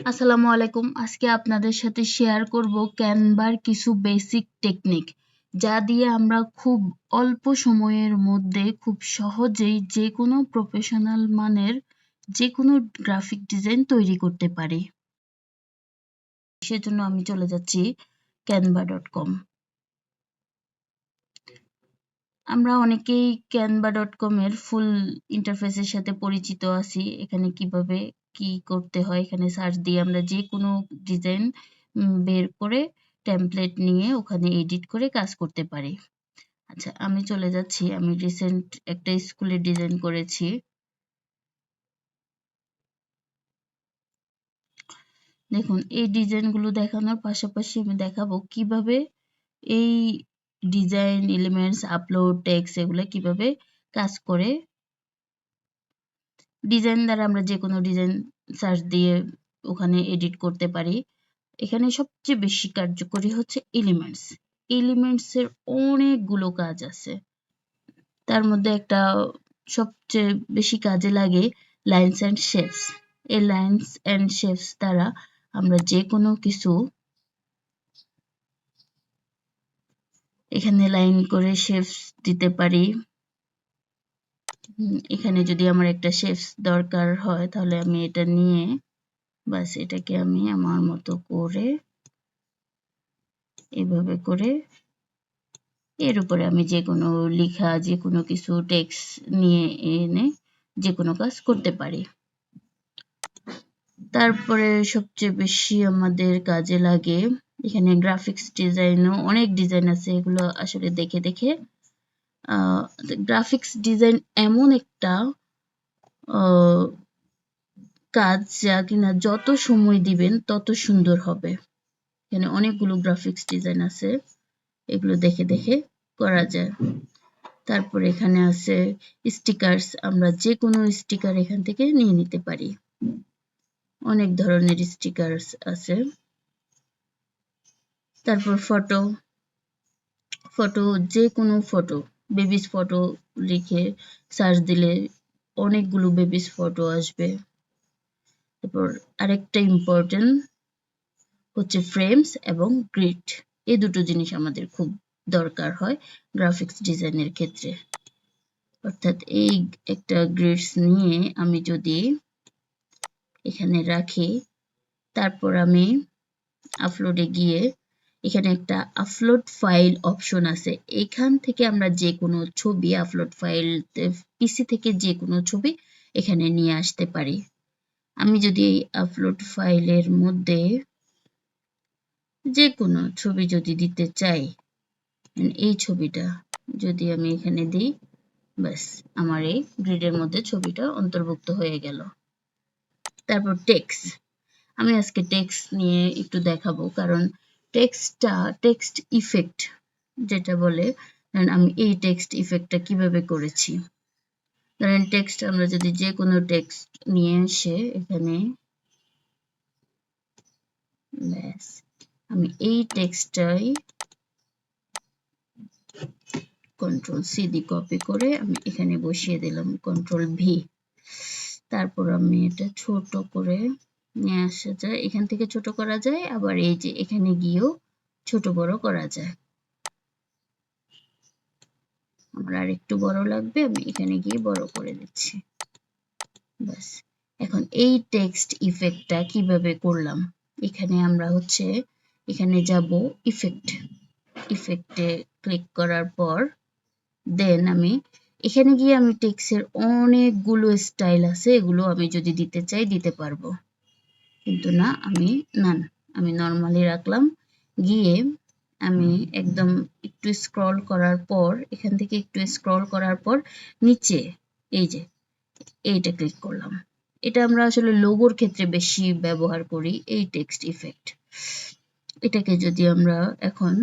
আসসালামু আলাইকুম। আজকে আপনাদের সাথে শেয়ার করব ক্যানভার কিছু বেসিক টেকনিক, যা দিয়ে আমরা খুব অল্প সময়ের মধ্যে খুব সহজেই যে কোনো প্রফেশনাল মানের যে কোনো গ্রাফিক ডিজাইন তৈরি করতে পারি। সেজন্য আমি চলে যাচ্ছি canva.com। আমরা অনেকেই canva.com এর ফুল ইন্টারফেসের সাথে পরিচিত আছি। এখানে কিভাবে কি করতে হয়, এখানে সার্চ দিয়ে আমরা যে কোনো ডিজাইন বের করে টেমপ্লেট নিয়ে ওখানে এডিট করে কাজ করতে পারি। আচ্ছা, আমি চলে যাচ্ছি। আমি রিসেন্ট একটা স্কুলের ডিজাইন করেছি। দেখুন, এই ডিজাইনগুলো দেখানোর পাশাপাশি আমি দেখাবো কিভাবে এই ডিজাইন এলিমেন্টস, আপলোড, টেক্সট এগুলো কিভাবে কাজ করে। ডিজাইন দ্বারা আমরা যে কোনো ডিজাইন সার্চ দিয়ে ওখানে এডিট করতে পারি। এখানে সবচেয়ে বেশি কার্যকরী হচ্ছে এলিমেন্টস। এলিমেন্টস এর অনেকগুলো কাজ আছে। তার মধ্যে একটা সবচেয়ে বেশি কাজে লাগে লাইনস এন্ড শেপস। এই লাইনস এন্ড শেপস দ্বারা আমরা যে কোনো কিছু এখানে লাইন করে শেপস দিতে পারি। এখানে যদি আমার একটা শেপস দরকার হয় তাহলে আমি এটা নিয়ে বাস এটাকে আমি আমার মতো করে এভাবে করে এর উপরে আমি যে কোনো লেখা, যে কোনো কিছু টেক্সট নিয়ে এনে যে কোনো কাজ করতে পারি। তারপরে সবচেয়ে বেশি আমাদের কাজে লাগে এখানে গ্রাফিক্স ডিজাইনও অনেক ডিজাইন আছে। এগুলো আসলে দেখে দেখে গ্রাফিক্স ডিজাইন এমন একটা কাজ যা কিনা যত সময় দিবেন তত সুন্দর হবে। এখানে অনেকগুলো গ্রাফিক্স ডিজাইন আছে, এগুলো দেখে দেখে করা যায়। তারপর এখানে আছে স্টিকারস। আমরা যে কোনো স্টিকার এখান থেকে নিয়ে নিতে পারি। অনেক ধরনের স্টিকারস আছে। তারপর ফটো যে কোনো ফটো, বেবিস ফটো লিখে সার্চ দিলে অনেকগুলো বেবিস ফটো আসবে। তারপর আরেকটা ইম্পর্টেন্ট হচ্ছে ফ্রেমস এবং গ্রিড। এই দুটো জিনিস আমাদের খুব দরকার হয় গ্রাফিক্স ডিজাইনের ক্ষেত্রে। অর্থাৎ এই একটা গ্রিডস নিয়ে আমি যদি এখানে রাখি, তারপর আমি আপলোডে গিয়ে এখানে একটা আপলোড ফাইল অপশন আছে। এখান থেকে আমরা যে কোনো ছবি আপলোড ফাইল পিসি থেকে যে কোনো ছবি এখানে নিয়ে আসতে পারি। আমি যদি এই আপলোড ফাইলের মধ্যে যে কোনো ছবি যদি দিতে চাই, এই ছবিটা যদি আমি এখানে দিই, ব্যাস আমার এই গ্রিডের মধ্যে ছবিটা অন্তর্ভুক্ত হয়ে গেল। তারপর টেক্সট। আমি আজকে টেক্সট নিয়ে একটু দেখাবো, কারণ টেক্সট ইফেক্ট যেটা বলে, আমি এই টেক্সট ইফেক্টটা কিভাবে করেছি। ধরেন টেক্সট আমরা যদি যে কোনো টেক্সট নিয়ে এসে এখানে ব্যাস আমি এই টেক্সটটাই কন্ট্রোল সি দিয়ে কপি করে আমি এখানে বসিয়ে দিলাম, কন্ট্রোল ভি। তারপর আমি এটা ছোট করে নিয়ে আসা যায়। এখান থেকে ছোট করা যায়, আবার এই যে এখানে গিয়েও ছোট বড় করা যায়। আমার আর একটু বড় লাগবে, আমি এখানে গিয়ে বড় করে দিচ্ছি। ব্যাস এখন এই টেক্সট ইফেক্টটা কিভাবে করলাম, এখানে আমরা হচ্ছে এখানে যাব ইফেক্টে ক্লিক করার পর দেন আমি এখানে গিয়ে আমি টেক্সটের অনেকগুলো স্টাইল আছে, এগুলো আমি যদি দিতে চাই দিতে পারবো, কিন্তু না আমি নরমালি রাখলাম। গিয়ে আমি একদম একটু স্ক্রল করার পর এখান থেকে একটু স্ক্রল করার পর নিচে এই যে এইটা ক্লিক করলাম। এটা আমরা আসলে লোগোর ক্ষেত্রে বেশি ব্যবহার করি এই টেক্সট ইফেক্ট। এটাকে যদি আমরা এখন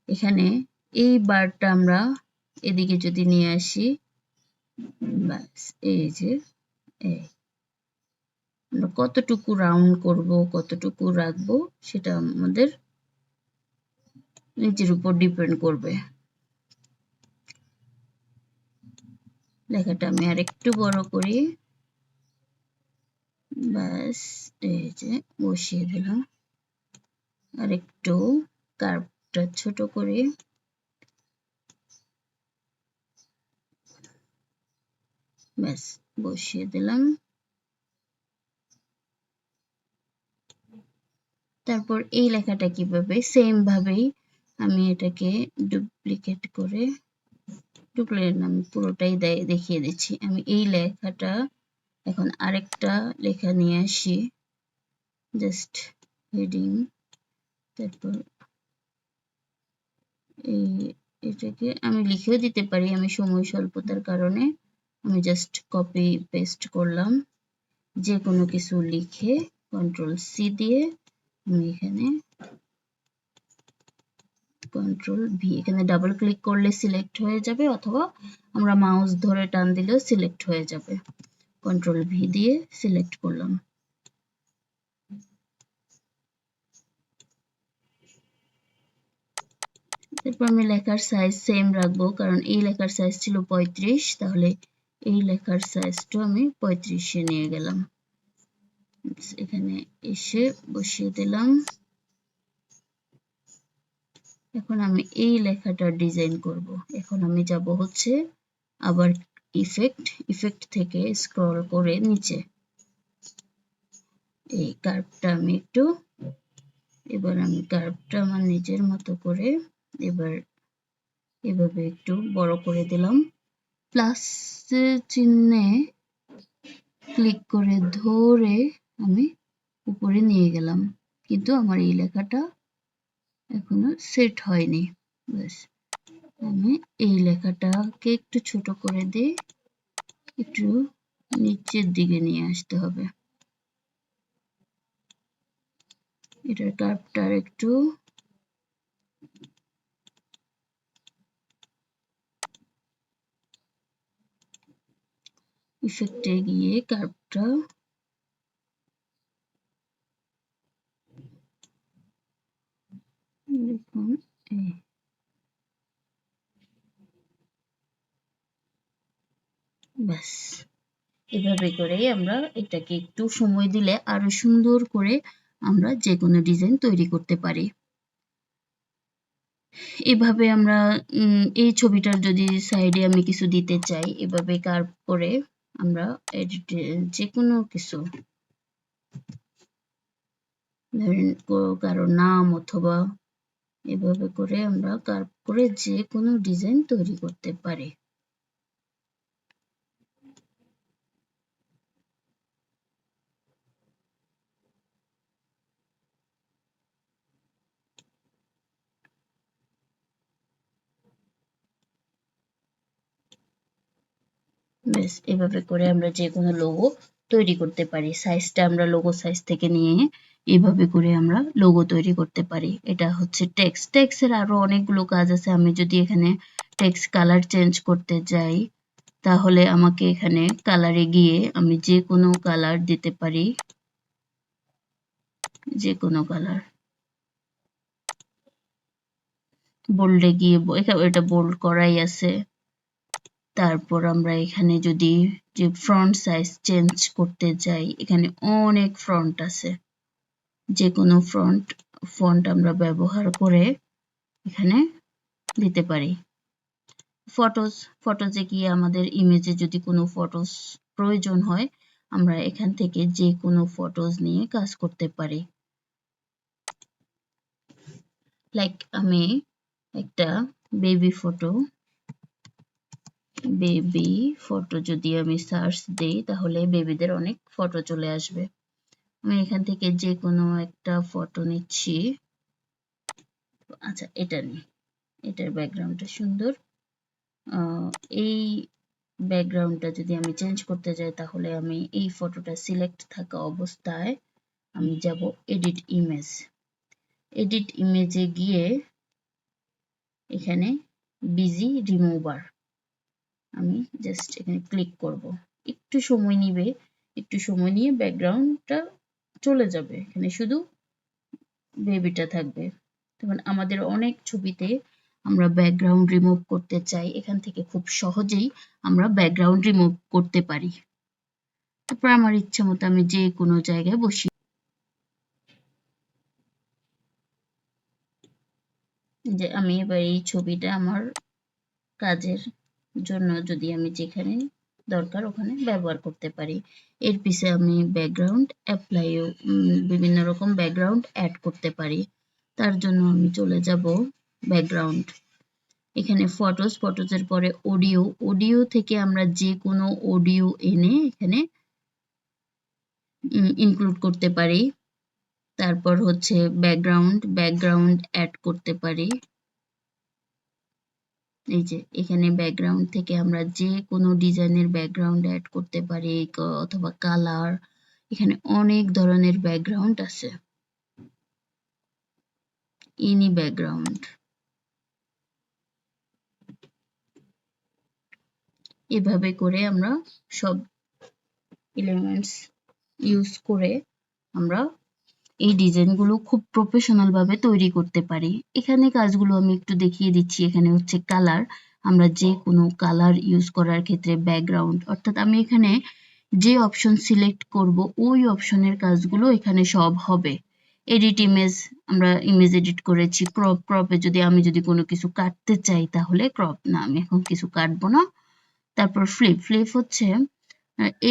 এখানে এই বারটা আমরা এদিকে যদি নিয়ে আসি, ব্যাস এই যে আমরা কতটুকু রাউন্ড করব, কতটুকু রাখবো সেটা আমাদের নিজের উপর ডিপেন্ড করবে। লেখাটা আমি আরেকটু বড় করি, ব্যাস এই যে বসিয়ে দিলাম। আর একটু কার্ভটা ছোট করে ব্যাস বসিয়ে দিলাম। তারপর এই লেখাটা কিভাবে সেম ভাবেই আমি এটাকে ডুপ্লিকেট করে আমি পুরোটাই দেখিয়ে দিচ্ছি। আমি এই লেখাটা এখন আরেকটা লেখা নিয়ে আসি, জাস্ট হেডিং, তারপর এটাকে আমি লিখেও দিতে পারি, আমি সময় স্বল্পতার কারণে আমি জাস্ট কপি পেস্ট করলাম। যে কোনো কিছু লিখে কন্ট্রোল সি দিয়ে আমি এখানে কন্ট্রোল ভি, এখানে ডাবল ক্লিক করলে সিলেক্ট হয়ে যাবে, অথবা আমরা মাউস ধরে টান দিলেও সিলেক্ট হয়ে যাবে। কন্ট্রোল ভি দিয়ে সিলেক্ট করলাম। এরপর আমি লেখার সাইজ সেম রাখবো, কারণ এই লেখার সাইজ ছিল 35, তাহলে এই লেখার সাইজটা আমি 35-এ নিয়ে গেলাম। এখানে এসে বসিয়ে দিলাম। এখন আমি এই লেখাটা ডিজাইন করব। এখন আমি যাব হচ্ছে আবার ইফেক্ট থেকে স্ক্রল করে নিচে, এই কার্ভটা আমি একটু, এবার আমি কার্ভটা আমার নিজের মতো করে এবার এভাবে একটু বড় করে দিলাম। প্লাস চিহ্নে ক্লিক করে ধরে আমি উপরে নিয়ে গেলাম, কিন্তু আমার এই লেখাটা এখনো সেট হয়নি। ব্যাস আমি এই লেখাটাকে একটু ছোট করে দিয়ে একটু নিচের দিকে নিয়ে আসতে হবে। এটার কার্ভটা একটু ইফেক্টে গিয়ে কার্ভটা দেখুন, ব্যাস এভাবে করেই আমরা এটাকে একটু সময় দিলে আরো সুন্দর করে আমরা যে কোনো ডিজাইন তৈরি করতে পারি। এভাবে আমরা এই ছবিটার যদি সাইডে আমি কিছু দিতে চাই, এভাবে কার্ভ করে আমরা যে কোনো কিছু, ধরেন কারো নাম অথবা এভাবে করে আমরা কার্ভ করে যে কোনো ডিজাইন তৈরি করতে পারি। বেশ এভাবে করে আমরা যে কোনো লোগো তৈরি করতে পারি। সাইজটা আমরা লোগো সাইজ থেকে নিয়ে এভাবে করে আমরা লোগো তৈরি করতে পারি। এটা হচ্ছে টেক্সট। টেক্সটের আরো অনেকগুলো কাজ আছে। আমি যদি এখানে টেক্সট কালার চেঞ্জ করতে যাই, তাহলে আমাকে এখানে কালারে গিয়ে আমি যে কোনো কালার দিতে পারি, যে কোনো কালার। বোল্ডে গিয়ে এটা বোল্ড করাই আছে। তারপর আমরা এখানে যদি যে ফন্ট সাইজ চেঞ্জ করতে যাই, এখানে অনেক ফন্ট আছে। যে কোনো ফন্ট আমরা ব্যবহার করে এখানে দিতে পারি। ফটোজে গিয়ে আমাদের ইমেজে যদি কোনো ফটোজ প্রয়োজন হয়, আমরা এখান থেকে যে কোনো ফটোজ নিয়ে কাজ করতে পারি। লাইক আমি একটা বেবি ফটো যদি আমি সার্চ দেই, তাহলে বেবিদের অনেক ফটো চলে আসবে। আমি এখান থেকে যে কোনো একটা ফটো নিচ্ছি। আচ্ছা, এটা নিই, এটার ব্যাকগ্রাউন্ডটা সুন্দর। এই ব্যাকগ্রাউন্ডটা যদি আমি চেঞ্জ করতে যাই, তাহলে আমি এই ফটোটা সিলেক্ট থাকা অবস্থায় আমি যাব এডিট ইমেজে গিয়ে এখানে বিজি রিমুভার, আমি জাস্ট এখানে ক্লিক করব। একটু সময় নিবে, একটু সময় নিয়ে ব্যাকগ্রাউন্ডটা চলে যাবে, এখানে শুধু বেবিটা থাকবে। তখন আমাদের অনেক ছবিতে আমরা ব্যাকগ্রাউন্ড রিমুভ করতে চাই, এখান থেকে খুব সহজেই আমরা ব্যাকগ্রাউন্ড রিমুভ করতে পারি। তারপর আমার ইচ্ছা মতো আমি যে কোনো জায়গায় বসিয়ে, যে আমি এবার এই ছবিটা আমার কাজের জন্য যদি আমি যেখানে দরকার ওখানে ব্যবহার করতে পারি। এর পিছে আমি ব্যাকগ্রাউন্ড অ্যাপ্লাইও বিভিন্ন রকম ব্যাকগ্রাউন্ড অ্যাড করতে পারি। তার জন্য আমি চলে যাব ব্যাকগ্রাউন্ড, এখানে ফটোজের পরে অডিও থেকে আমরা যে কোনো অডিও এনে এখানে ইনক্লুড করতে পারি। তারপর হচ্ছে ব্যাকগ্রাউন্ড অ্যাড করতে পারি। এই যে এখানে ব্যাকগ্রাউন্ড থেকে আমরা যে কোনো ডিজাইনের ব্যাকগ্রাউন্ড অ্যাড করতে পারি অথবা কালার, এখানে অনেক ধরনের ব্যাকগ্রাউন্ড আছে। ইনি ব্যাকগ্রাউন্ড, এভাবে করে আমরা সব এলিমেন্টস ইউজ করে আমরা এই ডিজাইনগুলো খুব প্রফেশনাল ভাবে তৈরি করতে পারি। এখানে কাজগুলো আমি একটু দেখিয়ে দিচ্ছি। এখানে হচ্ছে কালার, আমরা যে কোনো কালার ইউজ করার ক্ষেত্রে ব্যাকগ্রাউন্ড, অর্থাৎ আমি এখানে যে অপশন সিলেক্ট করব ওই অপশনের কাজগুলো এখানে সব হবে। এডিট ইমেজ, আমরা ইমেজ এডিট করেছি। ক্রপে যদি আমি কোনো কিছু কাটতে চাই তাহলে ক্রপ, না আমি এখন কিছু কাটবো না। তারপর ফ্লিপ হচ্ছে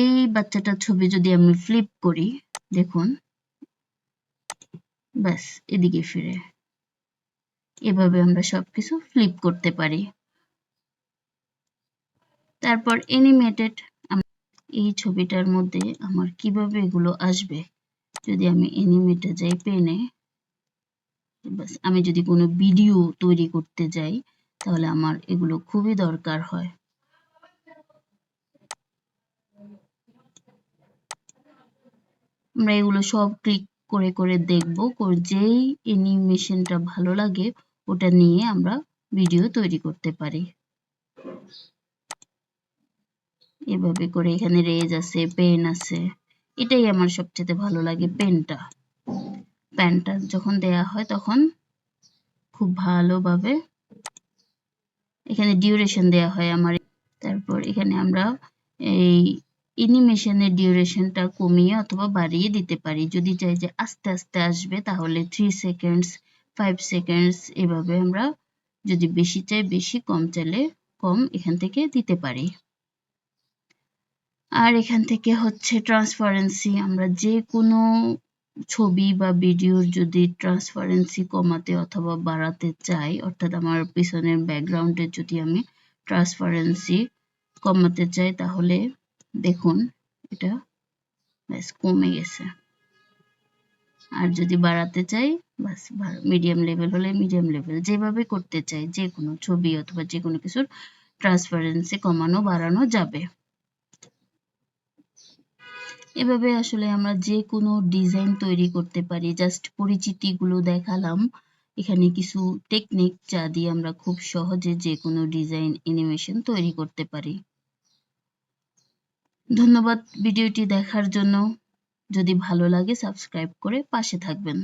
এই বাচ্চাটার ছবি যদি আমি ফ্লিপ করি, দেখুন ব্যাস এদিকে ফিরে, এভাবে আমরা সবকিছু ফ্লিপ করতে পারি। তারপর অ্যানিমেটেড, এই ছবিটার মধ্যে আমার কিভাবে এগুলো আসবে, যদি আমি অ্যানিমেটে যাই পেনে, বাস আমি যদি কোনো ভিডিও তৈরি করতে যাই তাহলে আমার এগুলো খুবই দরকার হয়। আমরা এগুলো সব ক্লিক করে করে দেখব, যেই অ্যানিমেশনটা ভালো লাগে ওটা নিয়ে আমরা ভিডিও তৈরি করতে পারি। এভাবে করে এখানে রেজ আছে, পেন আছে, এটাই আমার সবচেয়ে ভালো লাগে। পেনটা যখন দেয়া হয় তখন খুব ভালোভাবে এখানে ডিউরেশন দেয়া হয় আমার। তারপর এখানে আমরা এই অ্যানিমেশনের ডিউরেশনটা কমিয়ে অথবা বাড়িয়ে দিতে পারি। যদি চাই যে আস্তে আস্তে আসবে তাহলে 3 সেকেন্ডস, 5 সেকেন্ডস, এভাবে আমরা যদি বেশি চাই বেশি, কম চাইলে কম এখান থেকে দিতে পারি। আর এখান থেকে হচ্ছে ট্রান্সপারেন্সি, আমরা যে কোনো ছবি বা ভিডিওর যদি ট্রান্সপারেন্সি কমাতে অথবা বাড়াতে চাই, অর্থাৎ আমার পিছনের ব্যাকগ্রাউন্ডে যদি আমি ট্রান্সপারেন্সি কমাতে চাই তাহলে দেখুন এটা ব্যাস কমে গেছে। আর যদি বাড়াতে চাই বাস মিডিয়াম লেভেল হলে মিডিয়াম লেভেল, যেভাবে করতে চাই যে কোনো ছবি অথবা যে কোনো কিছুর ট্রান্সপারেন্সি কমানো বাড়ানো যাবে। এভাবে আসলে আমরা যে কোনো ডিজাইন তৈরি করতে পারি। জাস্ট পরিচিতিগুলো দেখালাম। এখানে কিছু টেকনিক যা দিয়ে আমরা খুব সহজে যে কোনো ডিজাইন অ্যানিমেশন তৈরি করতে পারি। ধন্যবাদ ভিডিওটি দেখার জন্য। যদি ভালো লাগে সাবস্ক্রাইব করে পাশে থাকবেন।